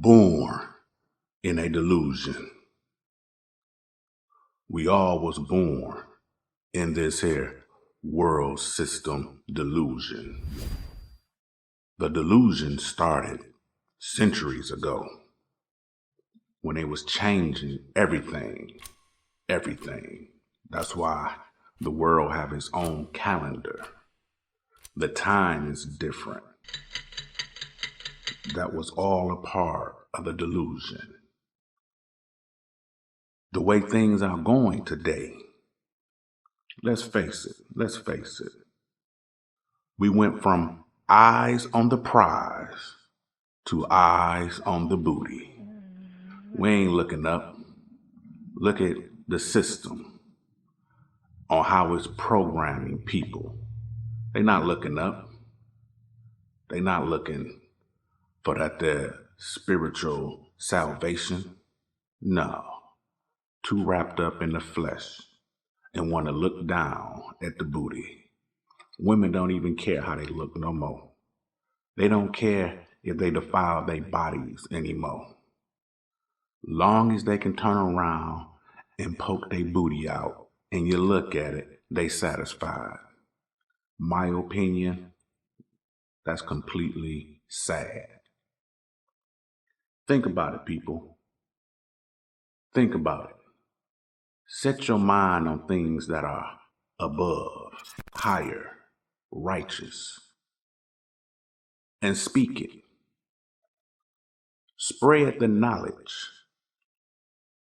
born in a delusion. We all was born in this here world system delusion. The delusion started centuries ago when they was changing everything. That's why the world have its own calendar. The time is different. That was all a part of the delusion. The way things are going today, let's face it. We went from eyes on the prize to eyes on the booty. We ain't looking up. Look at the system on how it's programming people. They not looking up. They not looking for their spiritual salvation. No. Too wrapped up in the flesh and want to look down at the booty. Women don't even care how they look no more. They don't care if they defile their bodies anymore. Long as they can turn around and poke their booty out and you look at it, they satisfied. My opinion, that's completely sad. Think about it, people. Think about it. Set your mind on things that are above, higher, righteous, and speak it. Spread the knowledge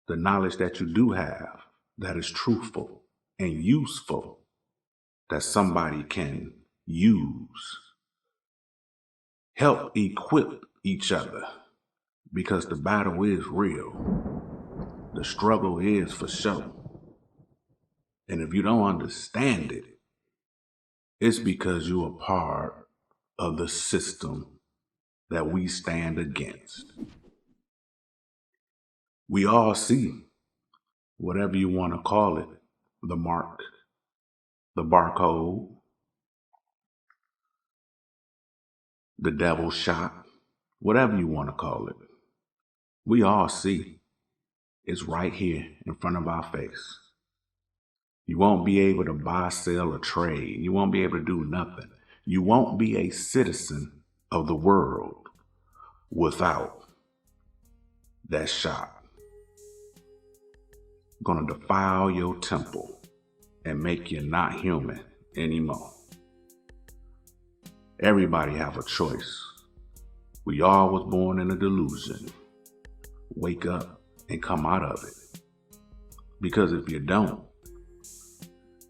that you do have that is truthful and useful, that somebody can use. Help equip each other, because the battle is real. The struggle is for sure. And if you don't understand it, it's because you're a part of the system that we stand against. We all see, whatever you want to call it, the mark, the barcode, the devil shot, whatever you want to call it. We all see it's right here in front of our face. You won't be able to buy, sell, or trade. You won't be able to do nothing. You won't be a citizen of the world without that shot. Gonna defile your temple and make you not human anymore. Everybody have a choice. We all was born in a delusion. Wake up and come out of it. Because if you don't,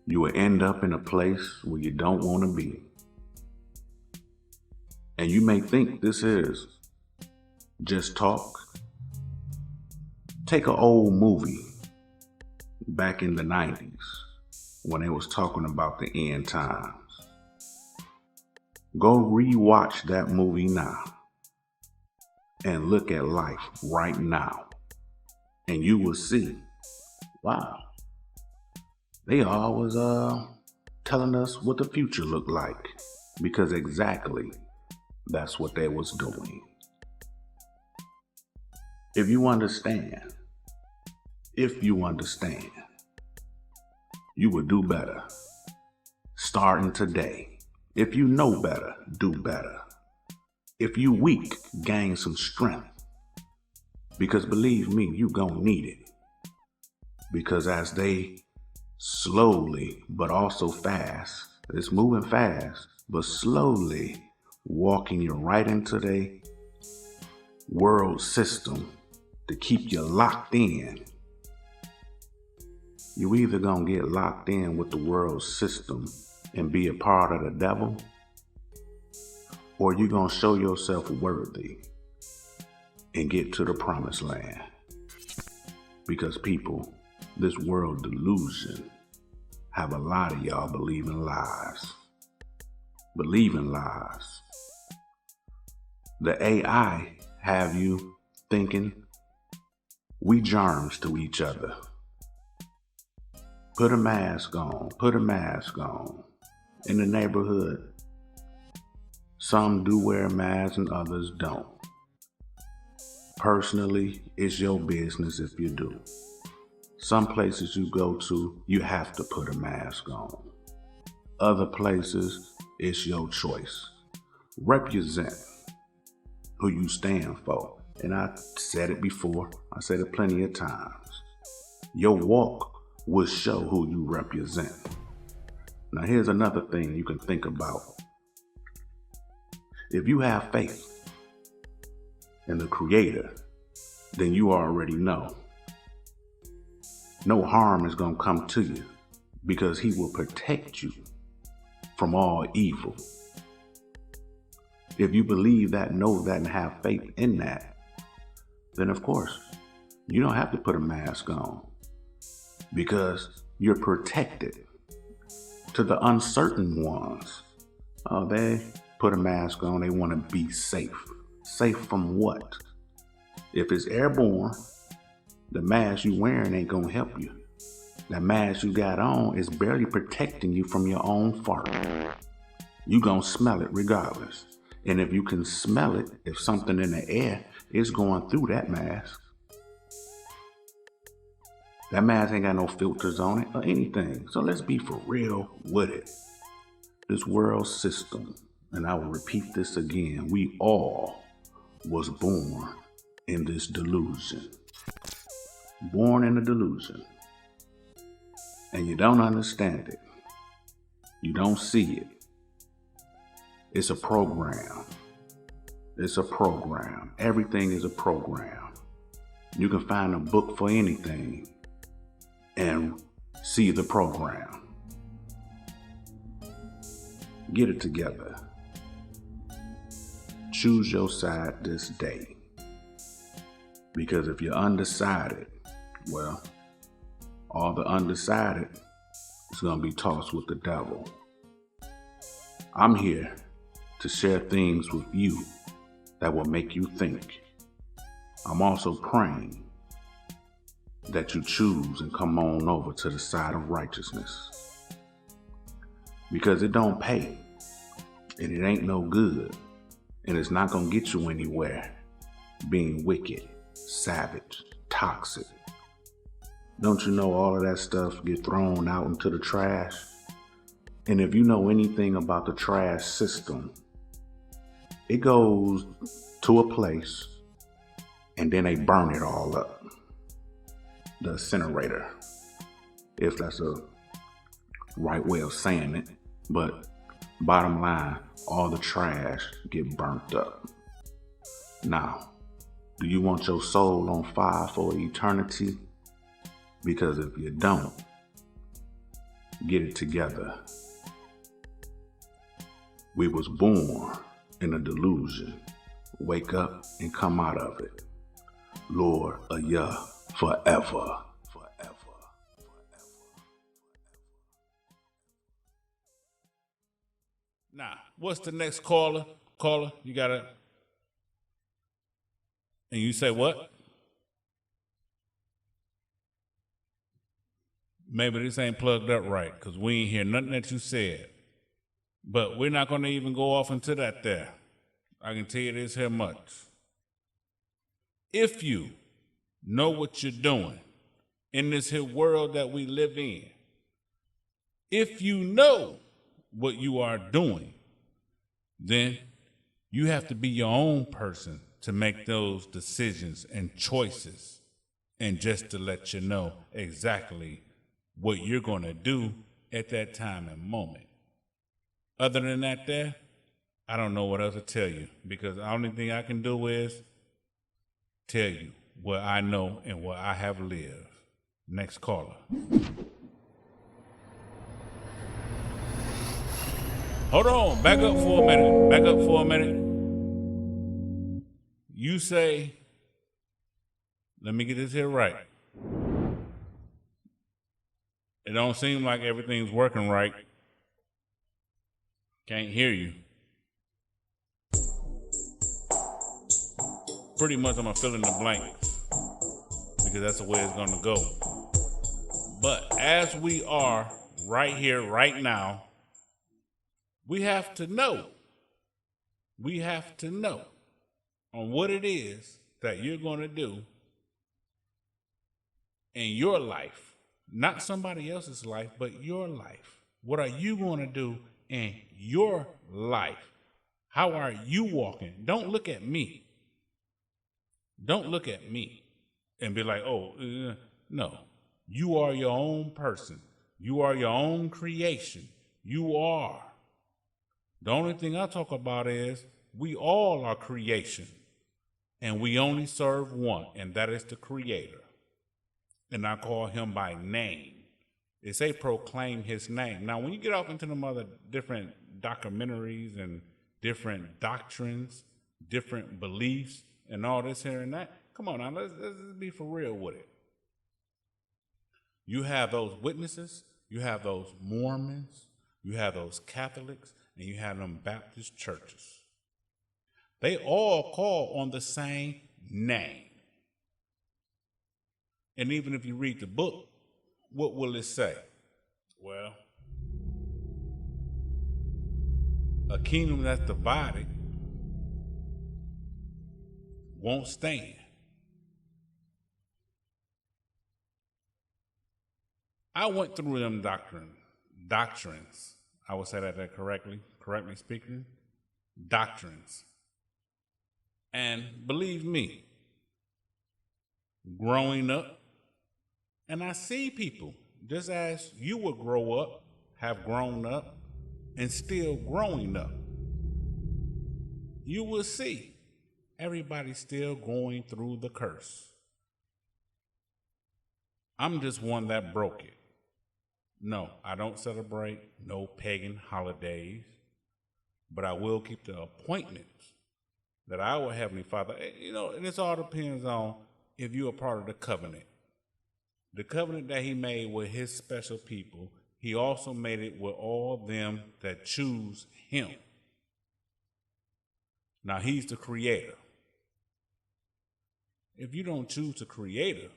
you will end up in a place where you don't want to be. And you may think this is just talk. Take an old movie back in the 90s when they was talking about the end times. Go rewatch that movie now and look at life right now. And you will see, wow, they always telling us what the future looked like, because exactly that's what they was doing. If you understand, you would do better starting today. If you know better, do better. If you weak, gain some strength. Because believe me, you gonna need it. Because as they slowly, but also fast, it's moving fast, but slowly walking you right into the world system to keep you locked in. You either gonna get locked in with the world system and be a part of the devil, or you gonna show yourself worthy and get to the promised land. Because people, this world delusion have a lot of y'all believing lies. The AI have you thinking we germs to each other. Put a mask on. In the neighborhood, some do wear masks and others don't. Personally, it's your business if you do. Some places you go to, you have to put a mask on. Other places, it's your choice. Represent who you stand for. And I said it before, I said it plenty of times. Your walk will show who you represent. Now here's another thing you can think about. If you have faith in the Creator, then you already know no harm is going to come to you because He will protect you from all evil. If you believe that, know that, and have faith in that, then of course, you don't have to put a mask on because you're protected. To the uncertain ones, they put a mask on, they want to be safe. Safe from what? If it's airborne, the mask you wearing ain't gonna help you. That mask you got on is barely protecting you from your own fart. You gonna smell it regardless. And if you can smell it, if something in the air is going through that mask, that mask ain't got no filters on it or anything. So let's be for real with it. This world system, and I will repeat this again, we all was born in this delusion. Born in a delusion. And you don't understand it. You don't see it. It's a program. It's a program. Everything is a program. You can find a book for anything and see the program. Get it together. Choose your side this day. Because if you're undecided, well, all the undecided is going to be tossed with the devil. I'm here to share things with you that will make you think. I'm also praying that you choose and come on over to the side of righteousness. Because it don't pay, and it ain't no good, and it's not gonna get you anywhere being wicked, savage, toxic. Don't you know all of that stuff get thrown out into the trash? And if you know anything about the trash system, it goes to a place and then they burn it all up. The incinerator, if that's a right way of saying it. But bottom line, all the trash get burnt up. Now, do you want your soul on fire for eternity? Because if you don't, get it together. We was born in a delusion. Wake up and come out of it. Lord, Ehyeh, forever. Nah, what's the next caller? Caller, you gotta. And you say what? Maybe this ain't plugged up right, because we ain't hear nothing that you said. But we're not gonna even go off into that there. I can tell you this here much. If you know what you're doing in this here world that we live in, if you know what you are doing, then you have to be your own person to make those decisions and choices, and just to let you know exactly what you're going to do at that time and moment. Other than that there, I don't know what else to tell you, because the only thing I can do is tell you what I know and what I have lived. Next caller. Hold on, back up for a minute. You say, let me get this here right. It don't seem like everything's working right. Can't hear you. Pretty much I'm gonna fill in the blanks, because that's the way it's gonna go. But as we are right here, right now, we have to know on what it is that you're going to do in your life, not somebody else's life, but your life. What are you going to do in your life? How are you walking? Don't look at me. Don't look at me and be like, no. You are your own person. You are your own creation. You are. The only thing I talk about is we all are creation, and we only serve one, and that is the Creator. And I call him by name. They say proclaim his name. Now, when you get off into them other different documentaries and different doctrines, different beliefs, and all this here and that, come on now, let's be for real with it. You have those witnesses, you have those Mormons, you have those Catholics, and you have them Baptist churches. They all call on the same name. And even if you read the book, what will it say? Well, a kingdom that's divided won't stand. I went through them doctrines. I would say that correctly speaking, doctrines. And believe me, growing up, and I see people, just as you would grow up, have grown up, and still growing up, you will see everybody's still going through the curse. I'm just one that broke it. No, I don't celebrate no pagan holidays, but I will keep the appointments that our Heavenly Father, and this all depends on if you're a part of the covenant. The covenant that he made with his special people, he also made it with all them that choose him. Now, he's the creator. If you don't choose the creator,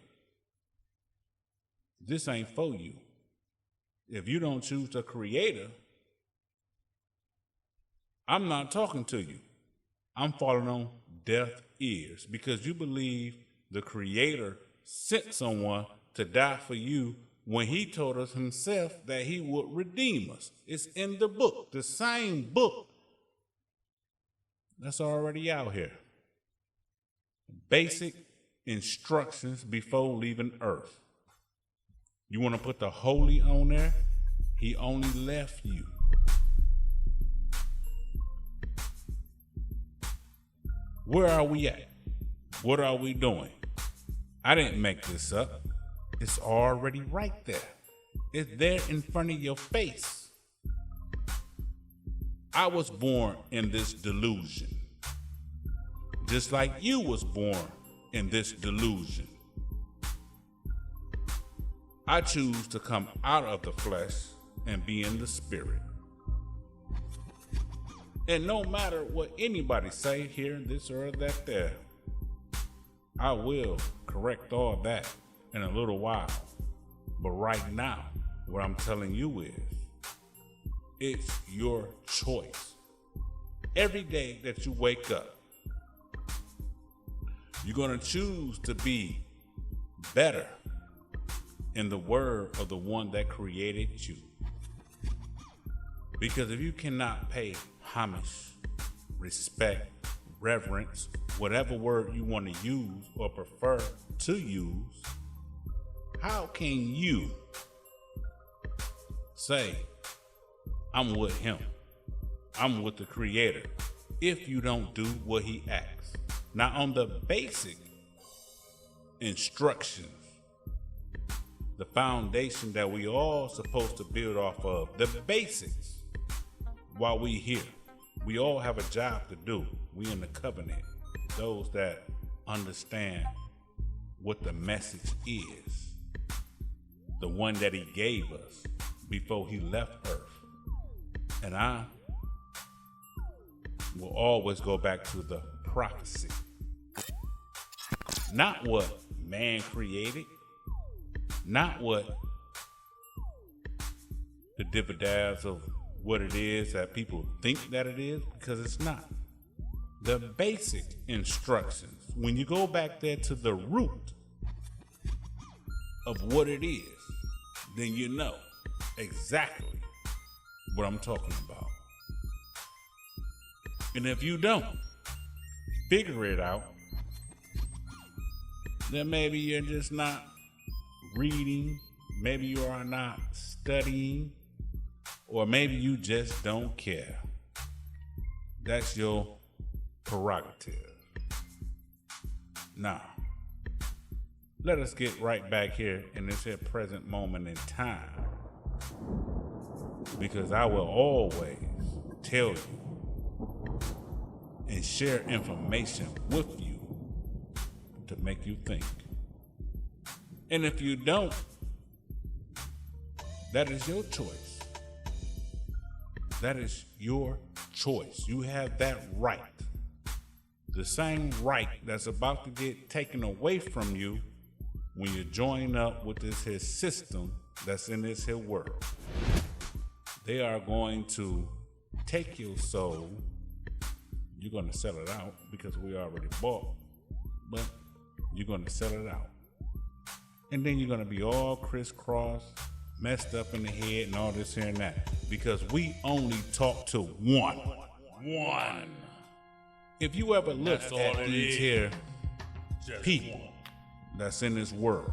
this ain't for you. If you don't choose the creator, I'm not talking to you. I'm falling on deaf ears because you believe the creator sent someone to die for you when he told us himself that he would redeem us. It's in the book, the same book that's already out here. Basic instructions before leaving earth. You want to put the holy on there? He only left you. Where are we at? What are we doing? I didn't make this up. It's already right there. It's there in front of your face. I was born in this delusion, just like you was born in this delusion. I choose to come out of the flesh and be in the spirit. And no matter what anybody say here, this or that there, I will correct all that in a little while. But right now, what I'm telling you is, it's your choice. Every day that you wake up, you're going to choose to be better in the word of the one that created you. Because if you cannot pay homage, respect, reverence, whatever word you want to use or prefer to use, how can you say, I'm with him, I'm with the creator, if you don't do what he asks? Now, on the basic instructions, the foundation that we all supposed to build off of, the basics, while we here, we all have a job to do. We in the covenant. Those that understand what the message is, the one that he gave us before he left earth. And I will always go back to the prophecy. Not what man created, not what the dividends of what it is that people think that it is, because it's not. The basic instructions, when you go back there to the root of what it is, then you know exactly what I'm talking about. And if you don't figure it out, then maybe you're just not reading, maybe you are not studying, or maybe you just don't care. That's your prerogative. Now, let us get right back here in this here present moment in time, because I will always tell you and share information with you to make you think. And if you don't, that is your choice. That is your choice. You have that right. The same right that's about to get taken away from you when you join up with this here system that's in this here world. They are going to take your soul. You're going to sell it out because we already bought, but you're going to sell it out. And then you're going to be all crisscrossed, messed up in the head and all this here and that, because we only talk to one. If you ever look at these here people that's in this world,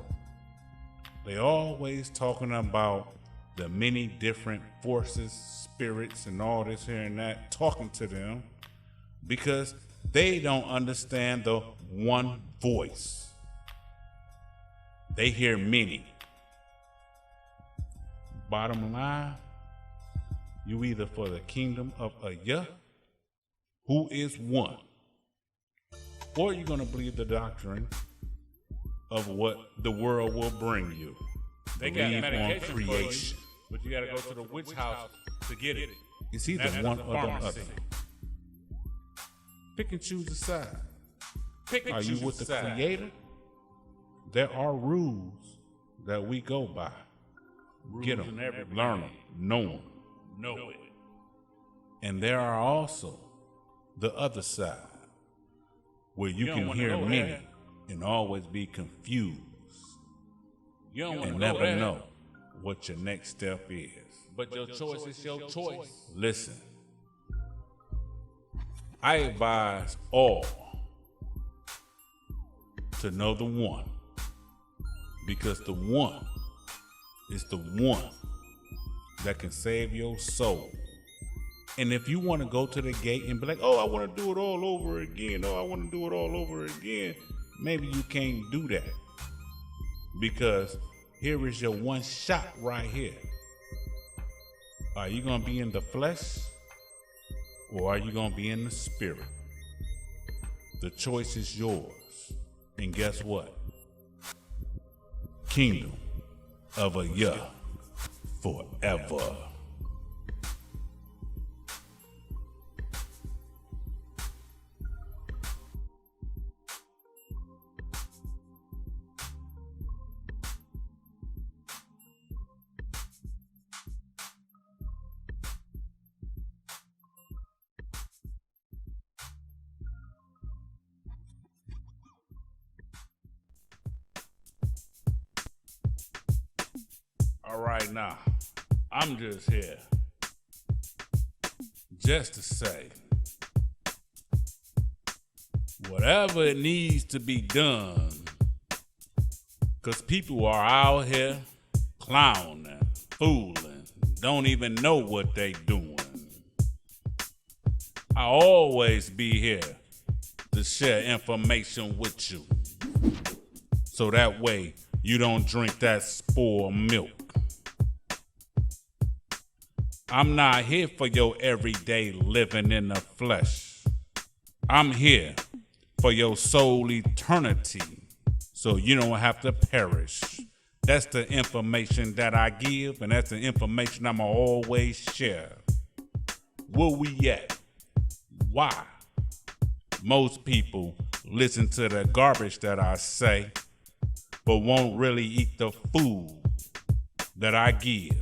they always talking about the many different forces, spirits, and all this here and that, talking to them because they don't understand the one voice. They hear many. Bottom line, you either for the kingdom of Ehyeh, who is one, or you're going to believe the doctrine of what the world will bring you. They got Believe medication on creation. but you got to go to the witch house to get it. It's either That's one the or the pharmacy. other. Pick and choose a side. Pick and Are you choose with a the side. creator? There are rules that we go by. Get Rules in them, everything. learn them, know them. Know it. And there are also the other side where you don't can wanna hear go many there. and always be confused You don't want and to go never there, know what your next step is. but your choice is your choice. Listen, I advise all to know the one, because the one is the one that can save your soul. And if you want to go to the gate and be like, oh, I want to do it all over again, oh, I want to do it all over again, maybe you can't do that, because here is your one shot right here. Are you going to be in the flesh, or are you going to be in the spirit? The choice is yours. And guess what? Kingdom of Ehyeh forever. All right, now, I'm just here just to say whatever it needs to be done, because people are out here clowning, fooling, don't even know what they doing. I always be here to share information with you, so that way you don't drink that spoiled milk. I'm not here for your everyday living in the flesh. I'm here for your soul eternity, so you don't have to perish. That's the information that I give, and that's the information I'ma always share. Where we at? Why? Most people listen to the garbage that I say, but won't really eat the food that I give.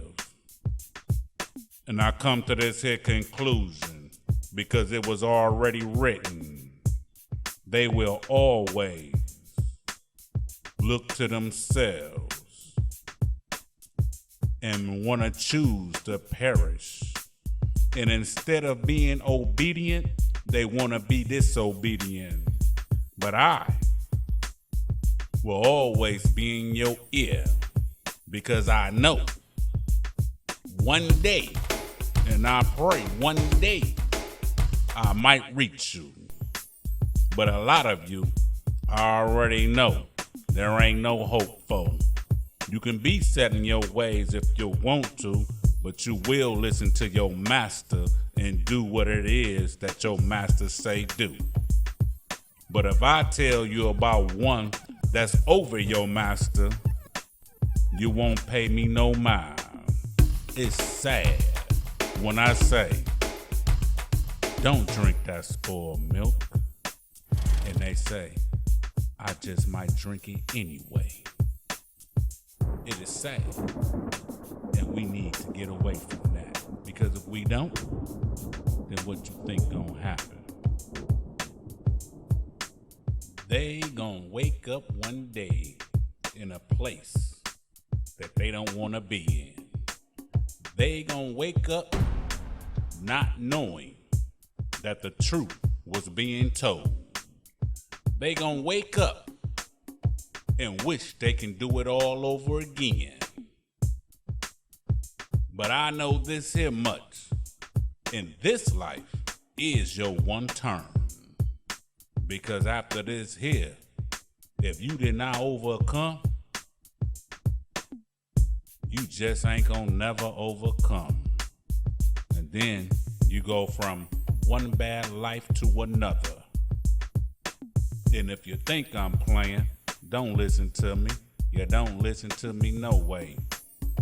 And I come to this here conclusion because it was already written they will always look to themselves and want to choose to perish. And instead of being obedient, they want to be disobedient. But I will always be in your ear, because I know one day, and I pray one day, I might reach you. But a lot of you, I already know there ain't no hope for. You can be set in your ways if you want to, but you will listen to your master and do what it is that your master say do. But if I tell you about one that's over your master, you won't pay me no mind. It's sad when I say, don't drink that spoiled milk. And they say, I just might drink it anyway. It is sad. And we need to get away from that. Because if we don't, then what you think gonna happen? They gonna wake up one day in a place that they don't wanna be in. They gonna wake up not knowing that the truth was being told. They gonna wake up and wish they can do it all over again. But I know this here much. In this life is your one turn. Because after this here, if you did not overcome, you just ain't gonna never overcome. And then you go from one bad life to another. And if you think I'm playing, don't listen to me. You don't listen to me no way.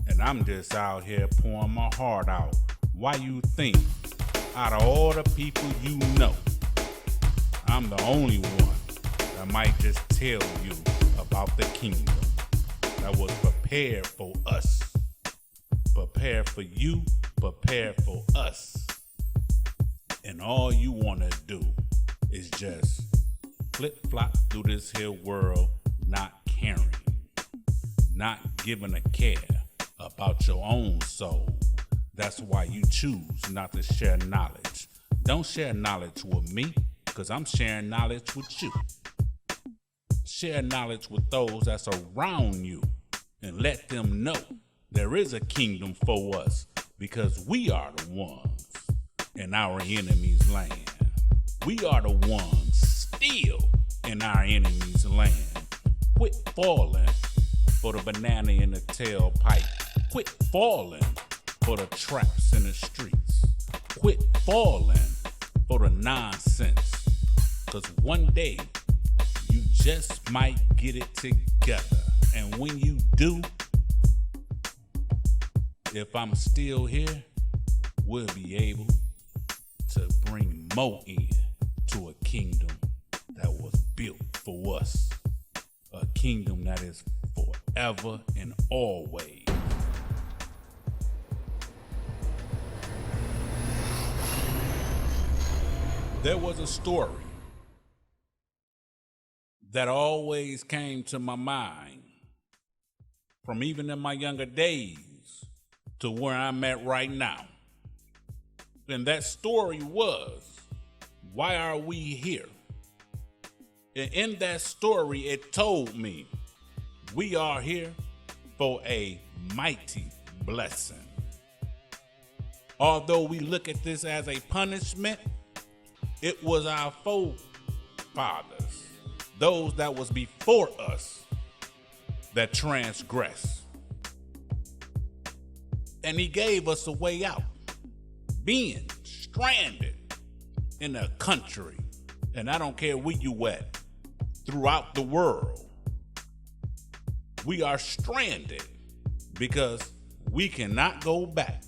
And I'm just out here pouring my heart out. Why you think, out of all the people you know, I'm the only one that might just tell you about the kingdom that was prepared for us. Prepared for you, prepared for us. And all you want to do is just flip-flop through this here world, not caring, not giving a care about your own soul. That's why you choose not to share knowledge. Don't share knowledge with me, because I'm sharing knowledge with you. Share knowledge with those that's around you and let them know there is a kingdom for us, because we are the ones in our enemy's land. We are the ones still in our enemy's land. Quit falling for the banana in the tailpipe. Quit falling for the traps in the streets. Quit falling for the nonsense. Cause one day you just might get it together. And when you do, if I'm still here, we'll be able to bring more in to a kingdom that was built for us. A kingdom that is forever and always. There was a story that always came to my mind from even in my younger days to where I'm at right now. And that story was, why are we here? And in that story, it told me we are here for a mighty blessing. Although we look at this as a punishment, it was our forefathers, those that was before us, that transgressed. And he gave us a way out, being stranded in a country, and I don't care where you at, throughout the world. We are stranded because we cannot go back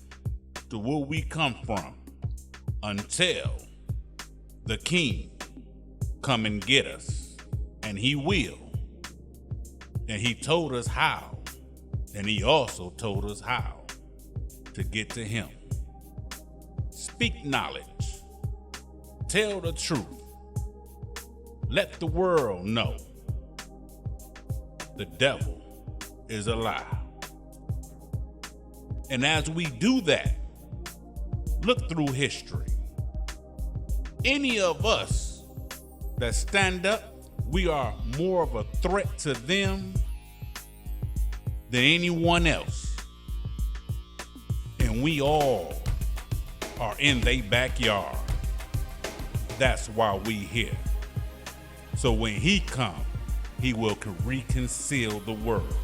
to where we come from until the King come and get us. And he will. And he told us how. And he also told us how to get to him. Speak knowledge. Tell the truth. let the world know the devil is a lie. And as we do that, look through history. Any of us that stand up, we are more of a threat to them than anyone else. And we all are in their backyard. That's why we here. So when he come, he will reconcile the world.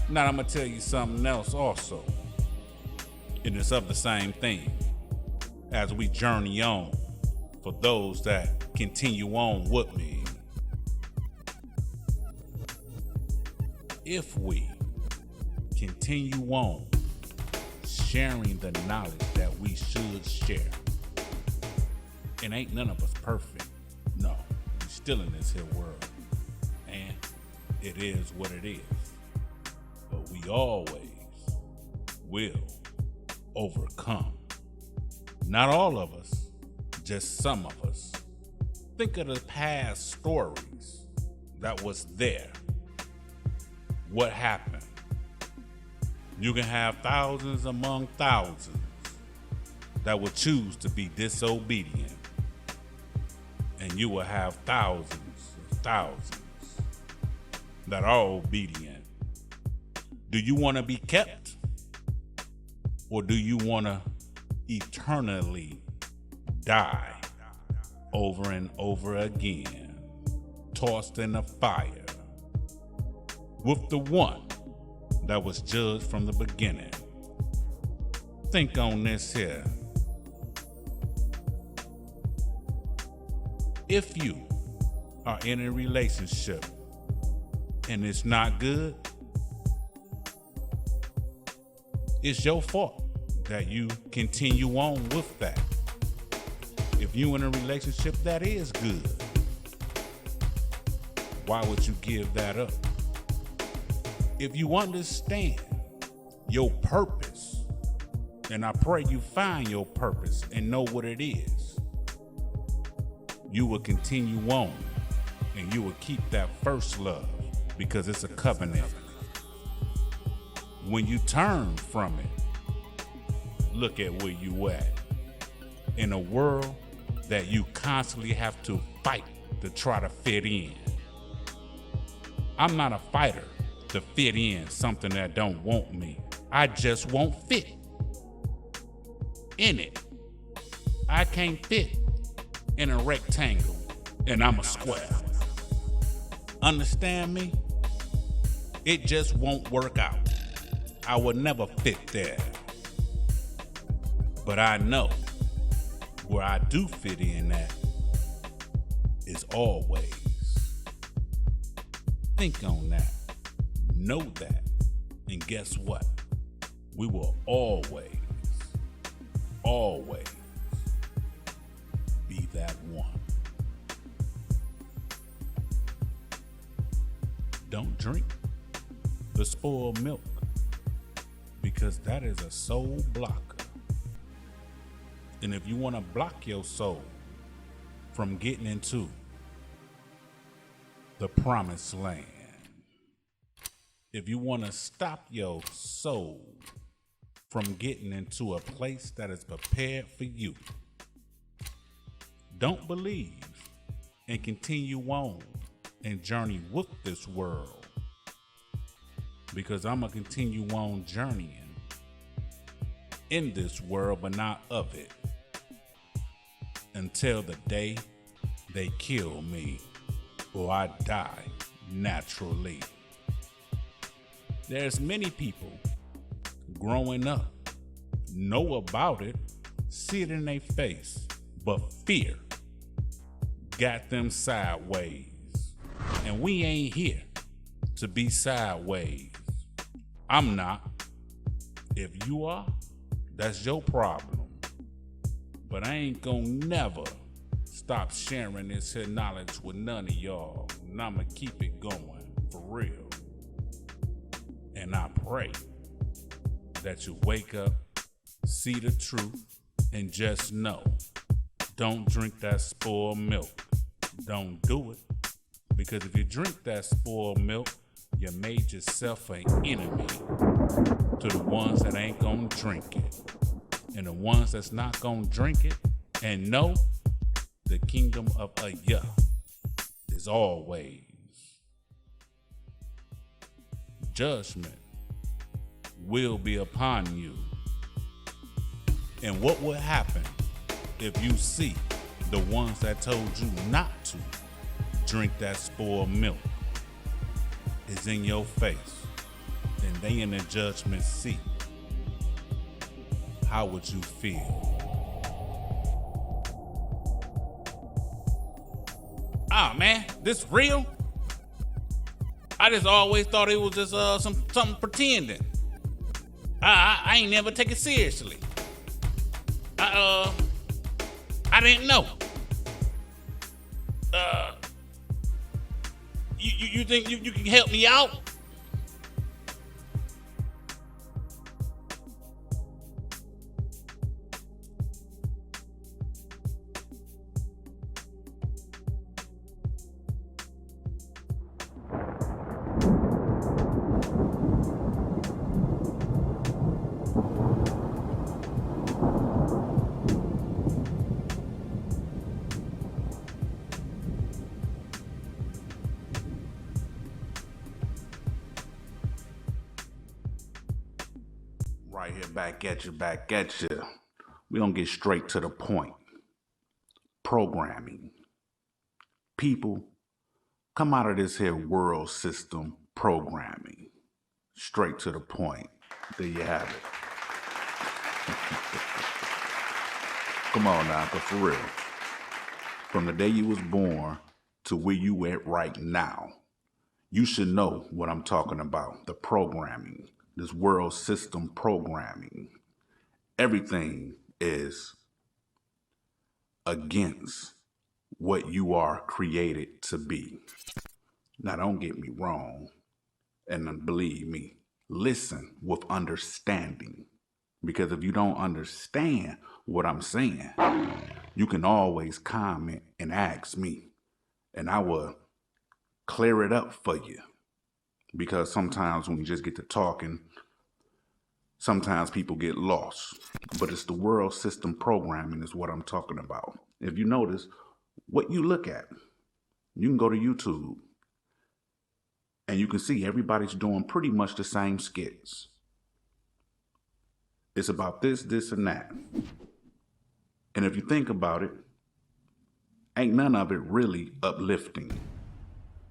Now I'm gonna tell you something else also. And it's of the same thing as we journey on for those that continue on with me. If we continue on sharing the knowledge that we should share, and ain't none of us perfect, no, we're still in this here world, and it is what it is, but we always will overcome. Not all of us, just some of us. Think of the past stories that was there. What happened? You can have thousands among thousands that will choose to be disobedient. And you will have thousands of thousands that are obedient. Do you want to be kept? Or do you want to eternally die over and over again, tossed in the fire with the one that was judged from the beginning? Think on this here. If you are in a relationship and it's not good, it's your fault that you continue on with that. If you in a relationship that is good, why would you give that up? If you understand your purpose, and I pray you find your purpose and know what it is, you will continue on and you will keep that first love because it's a covenant. When you turn from it, look at where you at. In a world that you constantly have to fight to try to fit in. I'm not a fighter to fit in something that don't want me. I just won't fit in it. I can't fit in a rectangle and I'm a square. Understand me? It just won't work out. I would never fit there. But I know where I do fit in at is always. Think on that. Know that. And guess what? We will always be that one. Don't drink the spoiled milk because that is a soul blocker. And if you want to block your soul from getting into the promised land, if you want to stop your soul from getting into a place that is prepared for you, don't believe and continue on and journey with this world, because I'm going to continue on journeying in this world but not of it until the day they kill me or I die naturally. There's many people growing up know about it, see it in their face, but fear got them sideways. And we ain't here to be sideways. I'm not. If you are, that's your problem. But I ain't gonna never stop sharing this here knowledge with none of y'all. And I'ma keep it going for real. And I pray that you wake up, see the truth, and just know, don't drink that spoiled milk. Don't do it. Because if you drink that spoiled milk, you made yourself an enemy to the ones that ain't gonna drink it. And the ones that's not gonna drink it and know the kingdom of Ehyeh is always judgment will be upon you. And what will happen if you see the ones that told you not to drink that spoiled milk is in your face and they in the judgment seat? How would you feel? Ah, man, this real? I just always thought it was just something pretending. I ain't never take it seriously. I didn't know. You think you can help me out? Right here, back at you. We're gonna get straight to the point. Programming. People, come out of this here world system programming. Straight to the point. There you have it. Come on now, but for real. From the day you was born to where you at right now, you should know what I'm talking about. The programming. This world system programming. Everything is against what you are created to be. Now, don't get me wrong, and believe me, listen with understanding. Because if you don't understand what I'm saying, you can always comment and ask me, and I will clear it up for you. Because sometimes when you just get to talking, sometimes people get lost. But it's the world system programming is what I'm talking about. If you notice, what you look at, you can go to YouTube and you can see everybody's doing pretty much the same skits. It's about this, and that. And if you think about it, ain't none of it really uplifting.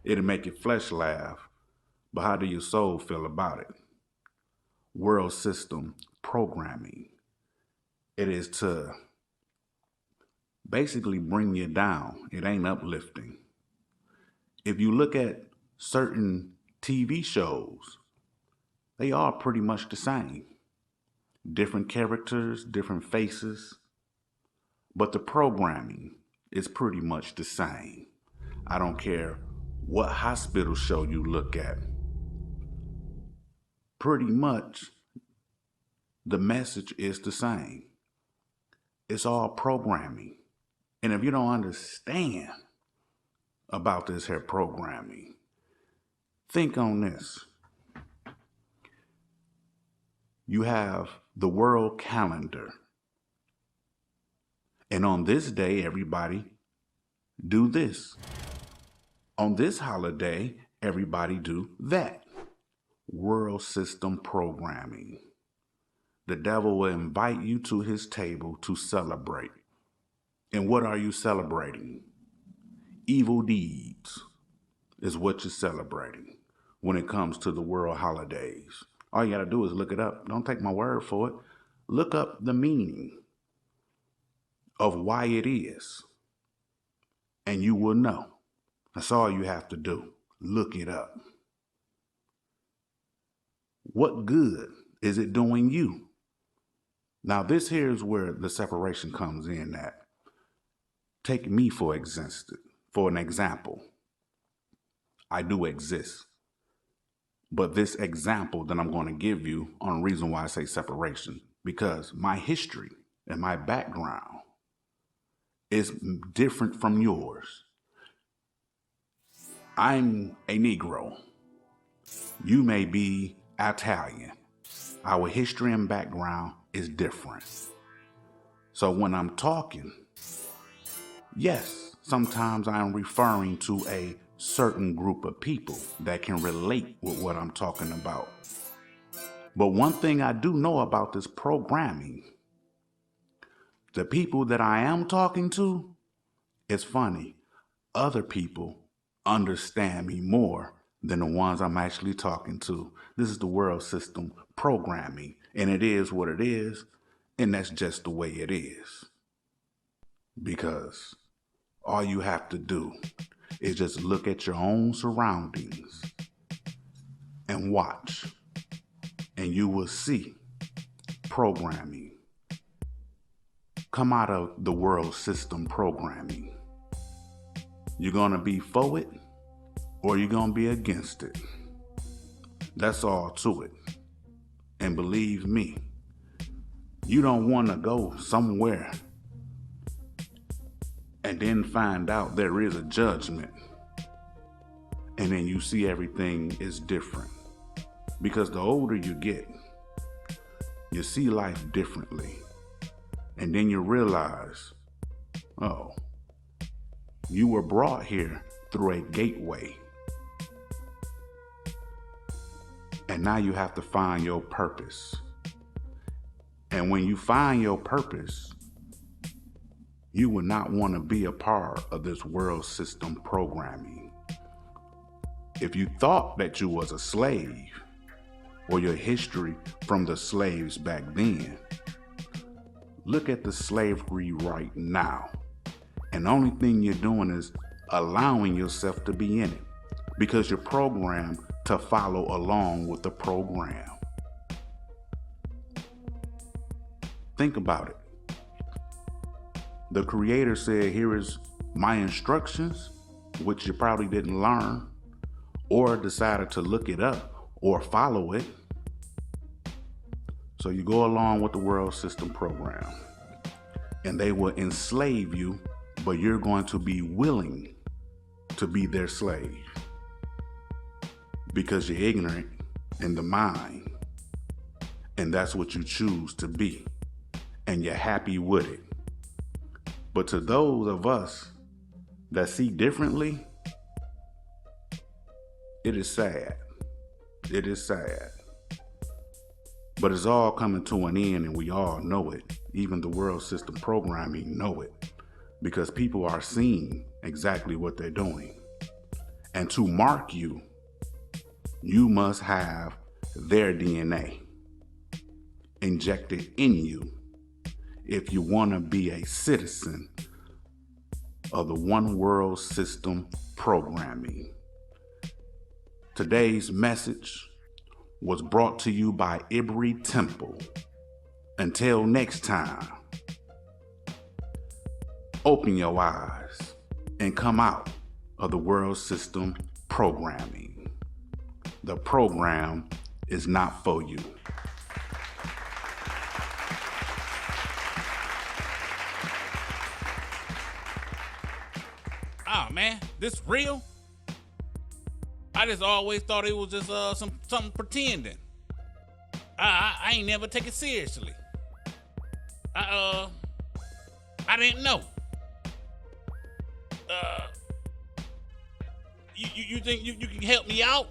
It'll make your flesh laugh, but how do your soul feel about it? World system programming. It is to basically bring you down. It ain't uplifting. If you look at certain TV shows, they are pretty much the same. Different characters, different faces, but the programming is pretty much the same. I don't care what hospital show you look at. Pretty much the message is the same. It's all programming. And if you don't understand about this here programming, think on this. You have the world calendar. And on this day, everybody do this. On this holiday, everybody do that. World system programming. The devil will invite you to his table to celebrate. And what are you celebrating? Evil deeds is what you're celebrating when it comes to the world holidays. All you gotta do is look it up. Don't take my word for it. Look up the meaning of why it is, and you will know. That's all you have to do. Look it up. What good is it doing you? Now, this here is where the separation comes in at. Take me for an example. I do exist. But this example that I'm going to give you on the reason why I say separation, because my history and my background is different from yours. I'm a Negro. You may be Italian. Our history and background is different. So when I'm talking, yes, sometimes I'm referring to a certain group of people that can relate with what I'm talking about. But one thing I do know about this programming, the people that I am talking to, it's funny, other people understand me more than the ones I'm actually talking to. This is the world system programming, and it is what it is, and that's just the way it is. Because all you have to do is just look at your own surroundings and watch, and you will see programming come out of the world system programming. You're gonna be for it or you're gonna be against it. That's all to it. And believe me, you don't wanna go somewhere and then find out there is a judgment and then you see everything is different. Because the older you get, you see life differently. And then you realize, oh, you were brought here through a gateway. And now you have to find your purpose. And when you find your purpose, you will not want to be a part of this world system programming. If you thought that you was a slave, or your history from the slaves back then, look at the slavery right now. And the only thing you're doing is allowing yourself to be in it because you're programmed to follow along with the program. Think about it. The creator said, here is my instructions, which you probably didn't learn or decided to look it up or follow it. So you go along with the world system program and they will enslave you, but you're going to be willing to be their slave because you're ignorant in the mind and that's what you choose to be and you're happy with it. But to those of us that see differently, it is sad. It is sad. But it's all coming to an end and we all know it. Even the world system programming know it because people are seeing exactly what they're doing. And to mark you, you must have their DNA injected in you if you want to be a citizen of the one world system programming. Today's message was brought to you by Ibri Temple. Until next time, open your eyes and come out of the world system programming. The program is not for you. Oh man, this real? I just always thought it was just something pretending. I ain't never take it seriously. I didn't know. You think you can help me out?